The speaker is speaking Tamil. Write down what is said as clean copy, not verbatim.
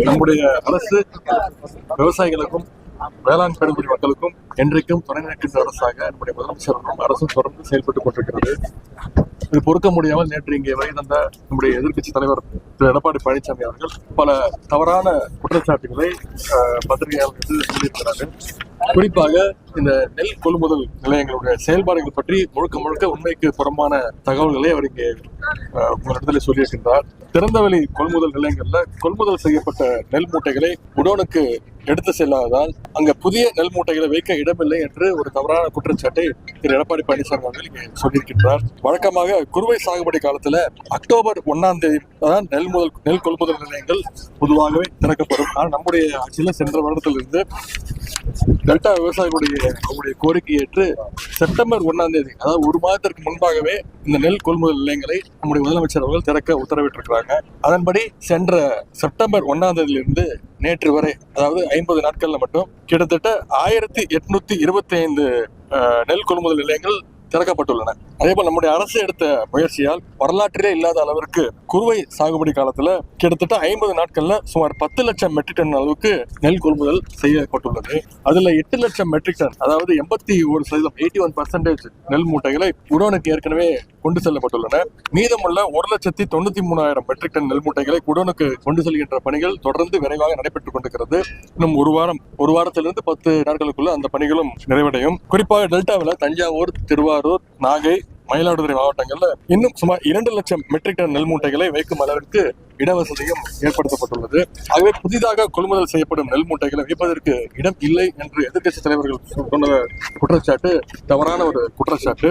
நம்முடைய அரசு விவசாயிகளுக்கும் வேளாண் பெருங்குடி மக்களுக்கும் என்றைக்கும் துணை நிற்கின்ற அரசாக நம்முடைய முதலமைச்சரும் அரசும் தொடர்ந்து செயல்பட்டுக் கொண்டிருக்கிறது. இது பொறுக்க முடியாமல் நேற்று இங்கே வரை தந்த நம்முடைய எதிர்க்கட்சி தலைவர் திரு எடப்பாடி பழனிசாமி அவர்கள் பல தவறான குற்றச்சாட்டுகளை பத்திரிகையாளர்கள் சொல்லியிருக்கிறார்கள். குறிப்பாக இந்த நெல் கொள்முதல் நிலையங்களுடைய செயல்பாடுகள் பற்றி முழுக்க முழுக்க உண்மைக்கு புறம்பான தகவல்களை அவர் இங்கே உங்களிடத்தில் சொல்லியிருக்கின்றார். திறந்தவெளி கொள்முதல் நிலையங்கள்ல கொள்முதல் செய்யப்பட்ட நெல் மூட்டைகளை குடோனுக்கு எடுத்து செல்லாததால் அங்க புதிய நெல் மூட்டைகளை வைக்க இடமில்லை என்று ஒரு தவறான குற்றச்சாட்டை திரு எடப்பாடி பழனிசாமி அவர்கள் இங்கே சொல்லியிருக்கின்றார். வழக்கமாக குறுவை சாகுபடி காலத்துல அக்டோபர் 1ஆம் தேதி தான் நெல் கொள்முதல் நிலையங்கள் பொதுவாகவே திறக்கப்படும். ஆனால் நம்முடைய ஆட்சியில சென்ற வருடத்திலிருந்து டெல்டா விவசாயிகளுடைய கோரிக்கை ஏற்று செப்டம்பர் 1ஆம் தேதி, அதாவது ஒரு மாதத்திற்கு முன்பாகவே இந்த நெல் கொள்முதல் நிலையங்களை நம்முடைய முதலமைச்சர் அவர்கள் திறக்க உத்தரவிட்டிருக்கிறாங்க. அதன்படி சென்ற செப்டம்பர் 1ஆம் தேதியிலிருந்து நேற்று வரை, அதாவது 50 நாட்கள்ல மட்டும் கிட்டத்தட்ட 1825 நெல் கொள்முதல் நிலையங்கள் திறக்கப்பட்டுள்ளன. அதே போல் நம்முடைய அரசு எடுத்த முயற்சியால் வரலாற்றிலே இல்லாத அளவிற்கு குறுவை சாகுபடி காலத்துல கிட்டத்தட்ட 50 நாட்கள்ல சுமார் 10 லட்சம் மெட்ரிக் டன் அளவுக்கு நெல் கொள்முதல் செய்யப்பட்டுள்ளது. அதுல 8 லட்சம் மெட்ரிக் டன், அதாவது 81%, 81% நெல் மூட்டைகளை குடோனுக்கு ஏற்கனவே கொண்டு செல்லப்பட்டுள்ளன. மீதமுள்ள 1,93,000 மெட்ரிக் டன் நெல் மூட்டைகளை குடோனுக்கு கொண்டு செல்கின்ற பணிகள் தொடர்ந்து விரைவாக நடைபெற்றுக் கொண்டிருக்கிறது. இன்னும் ஒரு வாரத்திலிருந்து 10 நாட்களுக்குள்ள அந்த பணிகளும் நிறைவடையும். குறிப்பாக டெல்டாவில் தஞ்சாவூர், திருவாரூர், நாகை, மயிலாடுதுறை மாவட்டங்கள்ல இன்னும் சுமார் 2 லட்சம் மெட்ரிக் டன் நெல் மூட்டைகளை வைக்கும் அளவிற்கு இடவசதியும் ஏற்படுத்தப்பட்டுள்ளது. ஆகவே புதிதாக கொள்முதல் செய்யப்படும் நெல் மூட்டைகளை வைப்பதற்கு இடம் இல்லை என்று எதிர்க்கட்சி தலைவர்கள் சொன்ன குற்றச்சாட்டு தவறான ஒரு குற்றச்சாட்டு.